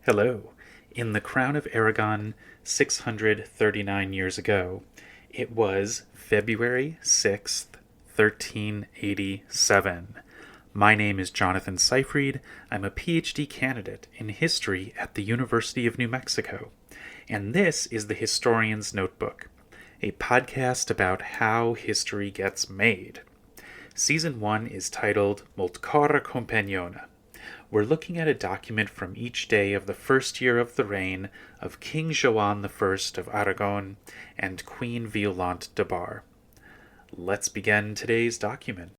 Hello. In the Crown of Aragon 639 years ago, it was February 6th, 1387. My name is Jonathan Seyfried. I'm a PhD candidate in history at the University of New Mexico. And this is the Historian's Notebook, a podcast about how history gets made. Season 1 is titled Multcora Companiona. We're looking at a document from each day of the first year of the reign of King Joan I of Aragon and Queen Violant de Bar. Let's begin today's document.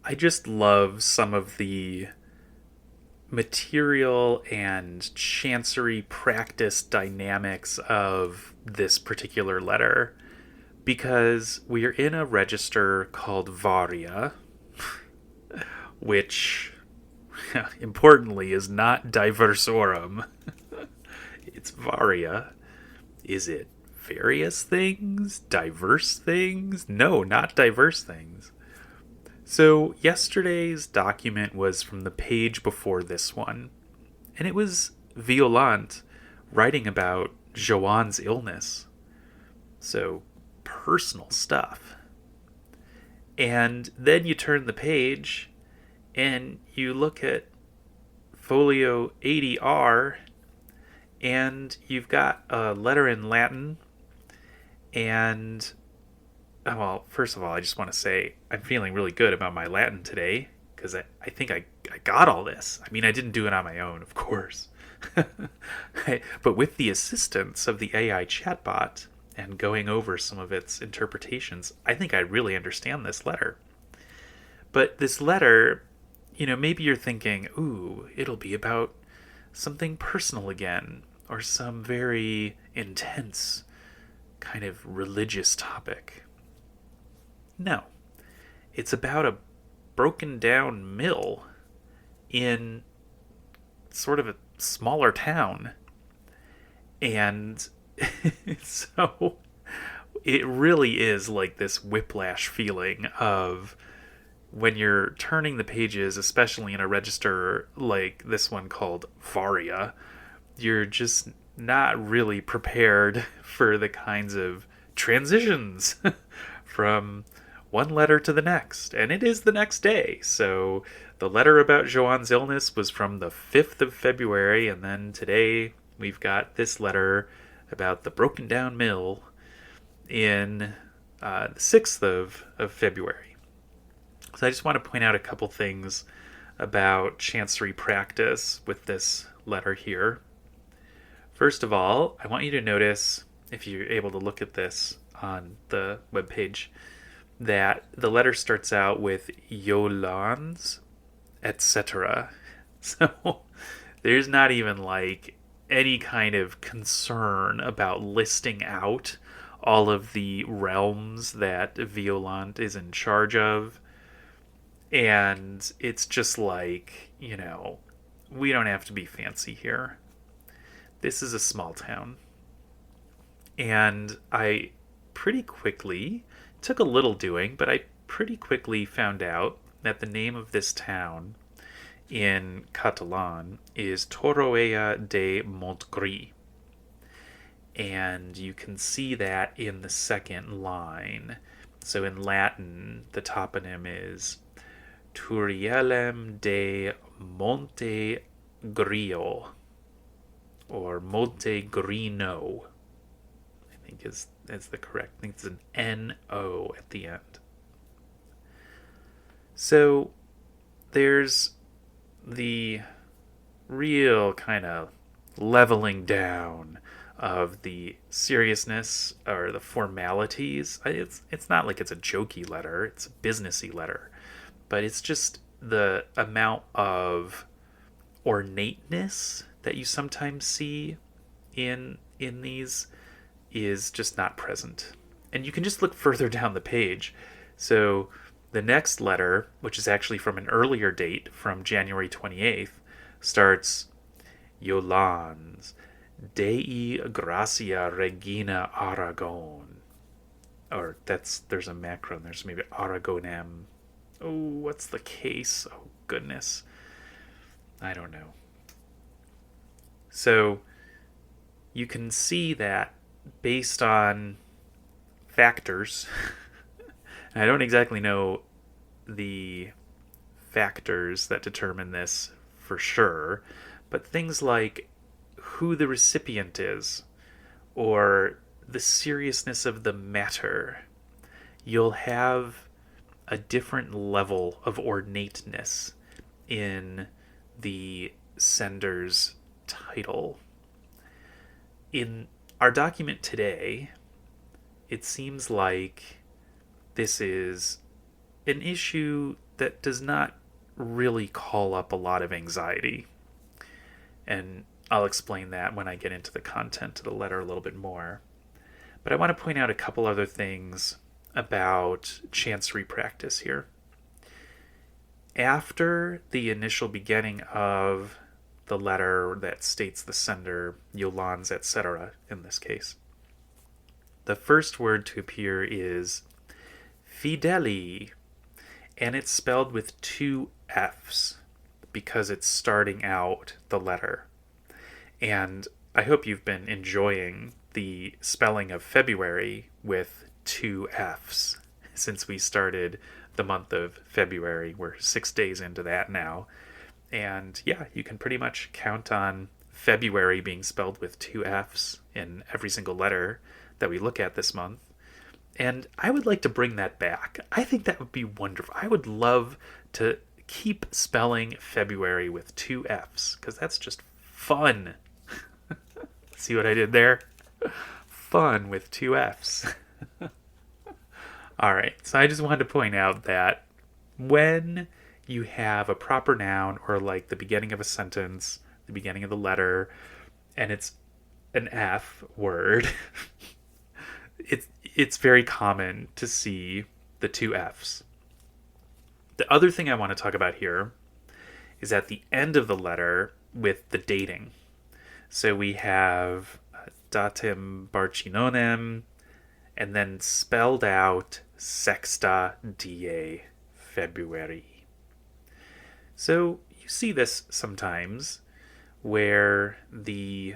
I just love some of the material and chancery practice dynamics of this particular letter because we are in a register called Varia, which importantly is not diversorum. It's Varia. Is it various things? Diverse things? No, not diverse things. So yesterday's document was from the page before this one, and it was Violant writing about Joan's illness. So personal stuff. And then you turn the page and you look at folio 80R and you've got a letter in Latin and well, first of all, I just want to say I'm feeling really good about my Latin today because I think I got all this. I mean, I didn't do it on my own, of course. But with the assistance of the AI chatbot and going over some of its interpretations, I think I really understand this letter. But this letter, maybe you're thinking, ooh, it'll be about something personal again or some very intense kind of religious topic. No, it's about a broken down mill in sort of a smaller town. And so it really is like this whiplash feeling of when you're turning the pages, especially in a register like this one called Varia, you're just not really prepared for the kinds of transitions from one letter to the next, and it is the next day. So the letter about Joan's illness was from the 5th of February, and then today we've got this letter about the broken down mill in the 6th of February. So I just want to point out a couple things about chancery practice with this letter here. First of all, I want you to notice, if you're able to look at this on the webpage, that the letter starts out with Yolans, etc. So there's not even like any kind of concern about listing out all of the realms that Violant is in charge of. And it's just like, we don't have to be fancy here. This is a small town. And I pretty quickly took a little doing, but I pretty quickly found out that the name of this town in Catalan is Torroella de Montgri. And you can see that in the second line. So in Latin, the toponym is Turielem de Montegrio, or Montegrino, I think is the correct. I think it's an N-O at the end. So there's the real kind of leveling down of the seriousness or the formalities. It's not like it's a jokey letter, it's a businessy letter, but it's just the amount of ornateness that you sometimes see in these is just not present. And you can just look further down the page. So the next letter, which is actually from an earlier date, from January 28th, starts Yolans, Dei Gracia Regina Aragon. Or there's a macron, there's maybe Aragonem. Oh, what's the case? Oh, goodness. I don't know. So you can see that based on factors, and I don't exactly know the factors that determine this for sure, but things like who the recipient is or the seriousness of the matter, you'll have a different level of ornateness in the sender's title. In our document today, it seems like this is an issue that does not really call up a lot of anxiety. And I'll explain that when I get into the content of the letter a little bit more. But I want to point out a couple other things about chancery practice here. After the initial beginning of the letter that states the sender, Yolans, etc., in this case, the first word to appear is fideli, and it's spelled with two F's because it's starting out the letter. And I hope you've been enjoying the spelling of February with two F's since we started the month of February. We're 6 days into that now. And yeah, you can pretty much count on February being spelled with two F's in every single letter that we look at this month. And I would like to bring that back. I think that would be wonderful. I would love to keep spelling February with two F's because that's just fun. See what I did there? Fun with two F's. All right, so I just wanted to point out that when you have a proper noun or like the beginning of a sentence, the beginning of the letter, and it's an F word, it's very common to see the two F's. The other thing I want to talk about here is at the end of the letter with the dating. So we have datum barcinonem, and then spelled out sexta die February. So you see this sometimes where the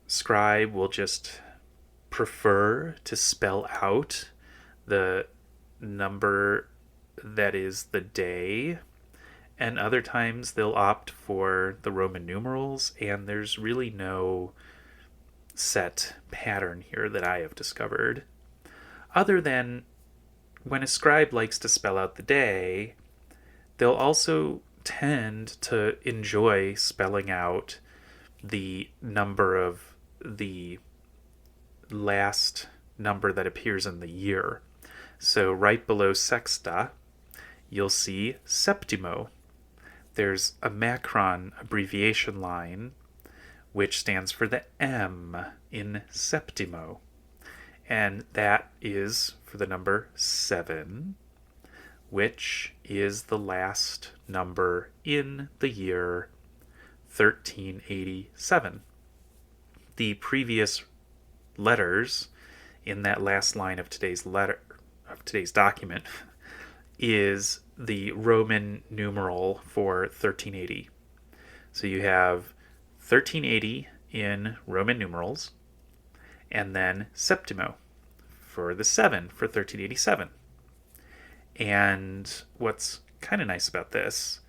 scribe will just prefer to spell out the number that is the day, and other times they'll opt for the Roman numerals, and there's really no set pattern here that I have discovered, other than when a scribe likes to spell out the day, they'll also tend to enjoy spelling out the number of the last number that appears in the year. So right below sexta, you'll see septimo. There's a macron abbreviation line, which stands for the M in septimo. And that is for the number 7, which is the last number in the year 1387. The previous letters in that last line of today's document is the Roman numeral for 1380. So you have 1380 in Roman numerals, and then septimo for the 7 for 1387. And what's kind of nice about this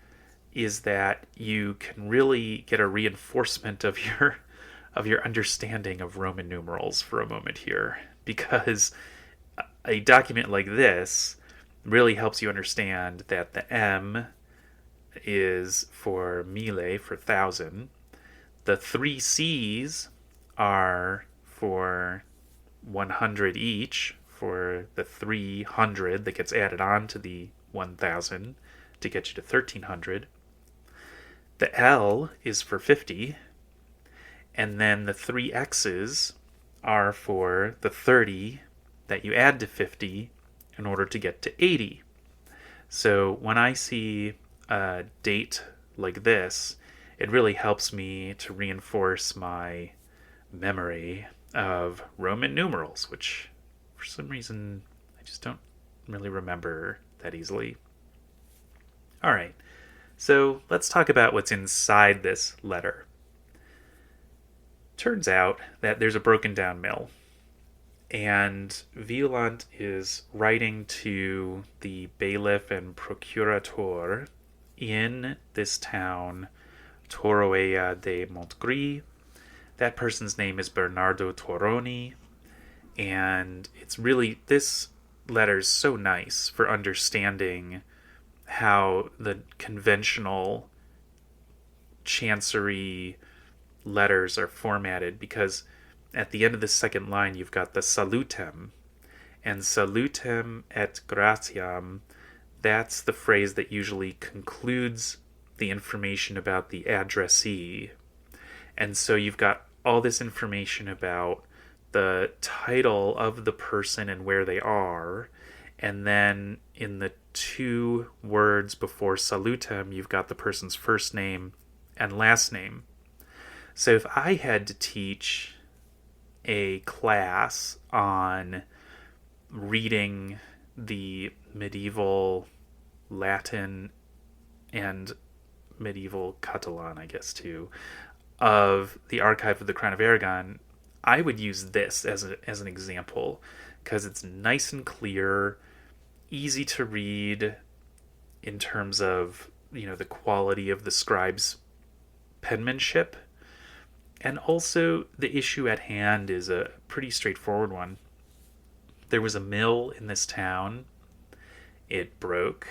is that you can really get a reinforcement of your understanding of Roman numerals for a moment here, because a document like this really helps you understand that the M is for mille, for 1,000. The 3 C's are for 100 each, for the 300 that gets added on to the 1,000 to get you to 1,300. The L is for 50, and then the 3 X's are for the 30 that you add to 50 in order to get to 80. So when I see a date like this, it really helps me to reinforce my memory of Roman numerals, which for some reason I just don't really remember that easily. All right, so let's talk about what's inside this letter. Turns out that there's a broken down mill, and Violant is writing to the bailiff and procurator in this town, Torroella de Montgri. That person's name is Bernardo Torroni, and it's really, this letter's so nice for understanding how the conventional chancery letters are formatted, because at the end of the second line you've got the salutem, and salutem et gratiam, that's the phrase that usually concludes the information about the addressee. And so you've got all this information about the title of the person and where they are, and then in the 2 words before salutem you've got the person's first name and last name. So if I had to teach a class on reading the medieval Latin and medieval Catalan, I guess too, of the archive of the Crown of Aragon, I would use this as an example, because it's nice and clear, easy to read in terms of, the quality of the scribe's penmanship. And also, the issue at hand is a pretty straightforward one. There was a mill in this town. It broke.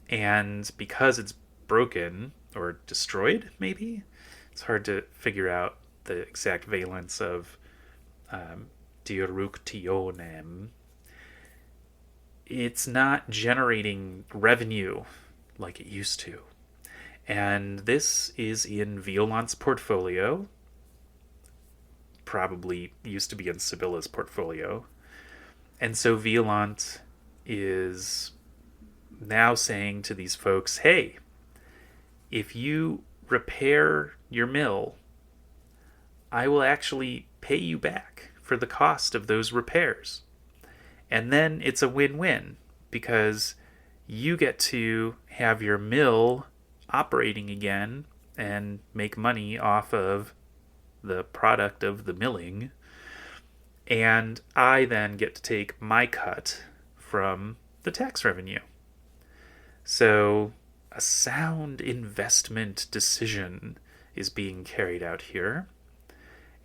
And because it's broken, or destroyed, maybe? It's hard to figure out the exact valence of deructionem. It's not generating revenue like it used to. And this is in Violant's portfolio. Probably used to be in Sibylla's portfolio. And so Violant is now saying to these folks, hey, if you repair your mill, I will actually pay you back for the cost of those repairs. And then it's a win-win, because you get to have your mill operating again and make money off of the product of the milling, and I then get to take my cut from the tax revenue. So a sound investment decision is being carried out here,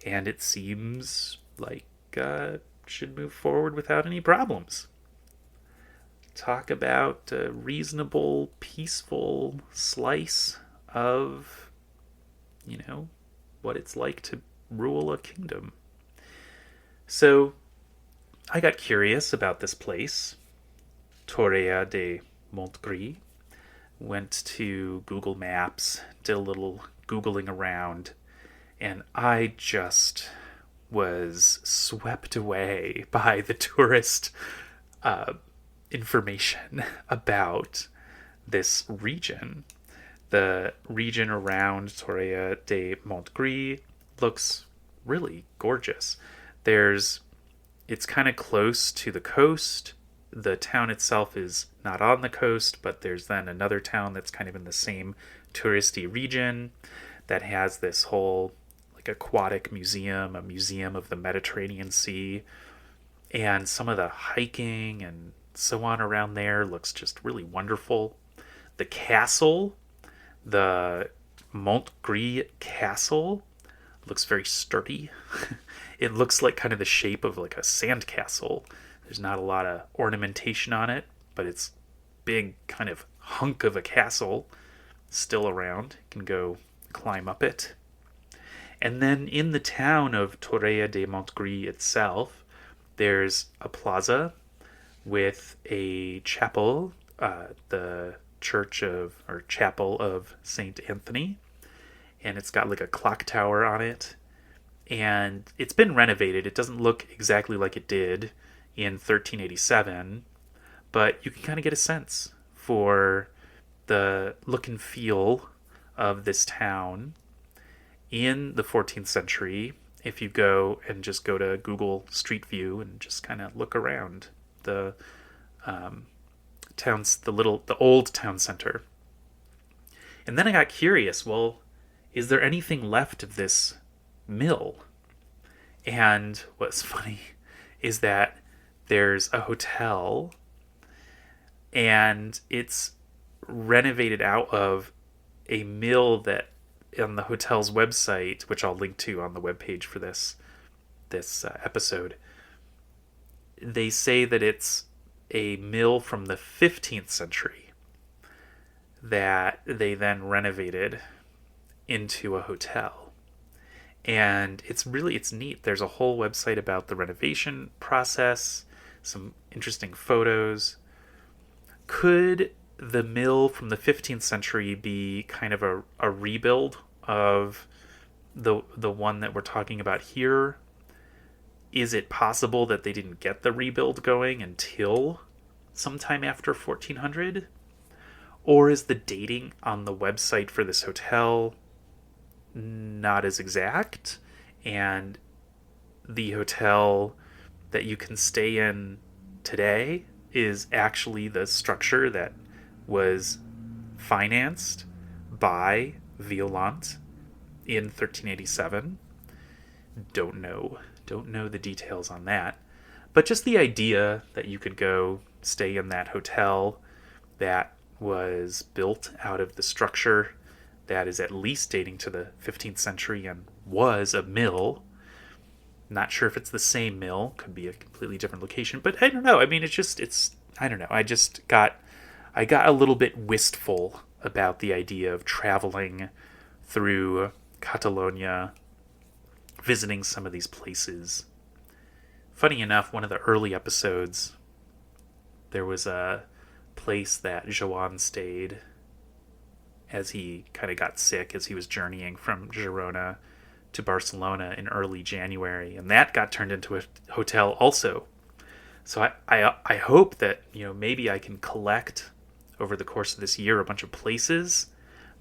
and it seems like should move forward without any problems. Talk about a reasonable, peaceful slice of, what it's like to rule a kingdom. So I got curious about this place, Torroella de Montgri, went to Google Maps, did a little Googling around, and I just was swept away by the tourist information about this region. The region around Torroella de Montgri looks really gorgeous. It's kind of close to the coast. The town itself is not on the coast, but there's then another town that's kind of in the same touristy region that has this whole aquatic museum, a museum of the Mediterranean Sea, and some of the hiking and so on around there looks just really wonderful. The castle, the Montgri Castle, looks very sturdy. It looks like kind of the shape of like a sand castle. There's not a lot of ornamentation on it, but it's big kind of hunk of a castle still around. You can go climb up it. And then in the town of Torroella de Montgri itself, there's a plaza with a chapel, the chapel of St. Anthony, and it's got like a clock tower on it, and it's been renovated. It doesn't look exactly like it did in 1387, but you can kind of get a sense for the look and feel of this town in the 14th century if you go and just go to Google Street View and just kind of look around the the old town center. And then I got curious, well, is there anything left of this mill? And what's funny is that there's a hotel and it's renovated out of a mill that on the hotel's website, which I'll link to on the webpage for this episode, they say that it's a mill from the 15th century that they then renovated into a hotel. And it's neat. There's a whole website about the renovation process, some interesting photos. Could the mill from the 15th century be kind of a rebuild of the one that we're talking about here? Is it possible that they didn't get the rebuild going until sometime after 1400? Or is the dating on the website for this hotel not as exact, and the hotel that you can stay in today is actually the structure that was financed by Violant in 1387? Don't know the details on that, but just the idea that you could go stay in that hotel that was built out of the structure that is at least dating to the 15th century and was a mill. Not sure if it's the same mill, could be a completely different location, but I don't know. I mean, I don't know. I got a little bit wistful about the idea of traveling through Catalonia, visiting some of these places. Funny enough, one of the early episodes, there was a place that Joan stayed as he kind of got sick as he was journeying from Girona to Barcelona in early January, and that got turned into a hotel also. So I hope that, maybe I can collect over the course of this year a bunch of places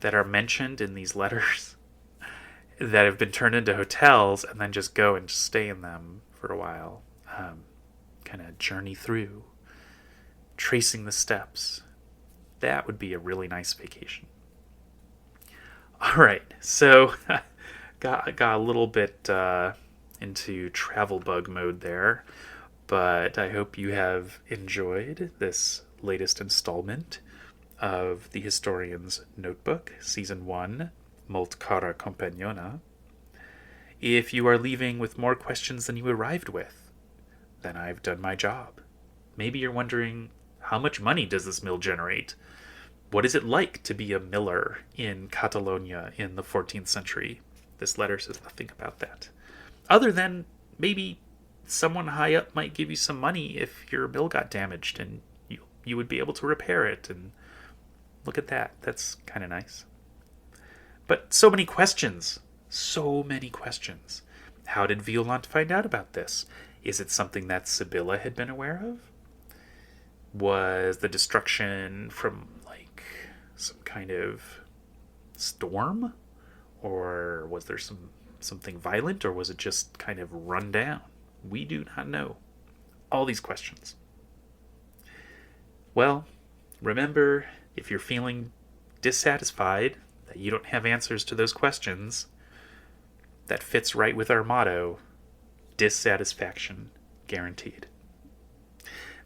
that are mentioned in these letters that have been turned into hotels, and then just go and just stay in them for a while. Kind of journey through, tracing the steps. That would be a really nice vacation. All right, so got a little bit into travel bug mode there, but I hope you have enjoyed this latest installment of The Historian's Notebook, Season 1, Molt Cara Compagnona. If you are leaving with more questions than you arrived with, then I've done my job. Maybe you're wondering, how much money does this mill generate? What is it like to be a miller in Catalonia in the 14th century? This letter says nothing about that. Other than maybe someone high up might give you some money if your mill got damaged and you would be able to repair it. And look at that. That's kind of nice. But so many questions. So many questions. How did Violant find out about this? Is it something that Sibylla had been aware of? Was the destruction from some kind of storm? Or was there something violent? Or was it just kind of run down? We do not know. All these questions. Well, remember, if you're feeling dissatisfied that you don't have answers to those questions, that fits right with our motto, dissatisfaction guaranteed.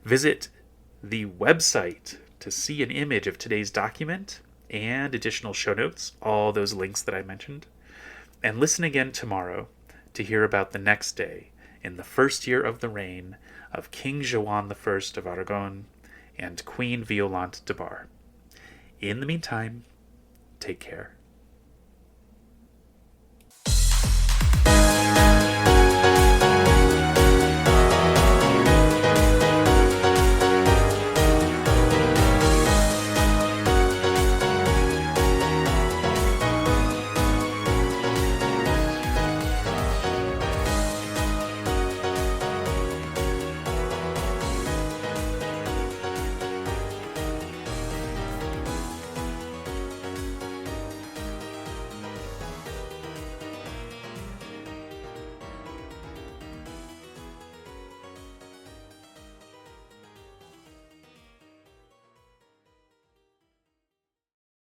Visit the website to see an image of today's document and additional show notes, all those links that I mentioned. And listen again tomorrow to hear about the next day in the first year of the reign of King Joan I of Aragon and Queen Violante de Bar. In the meantime, take care.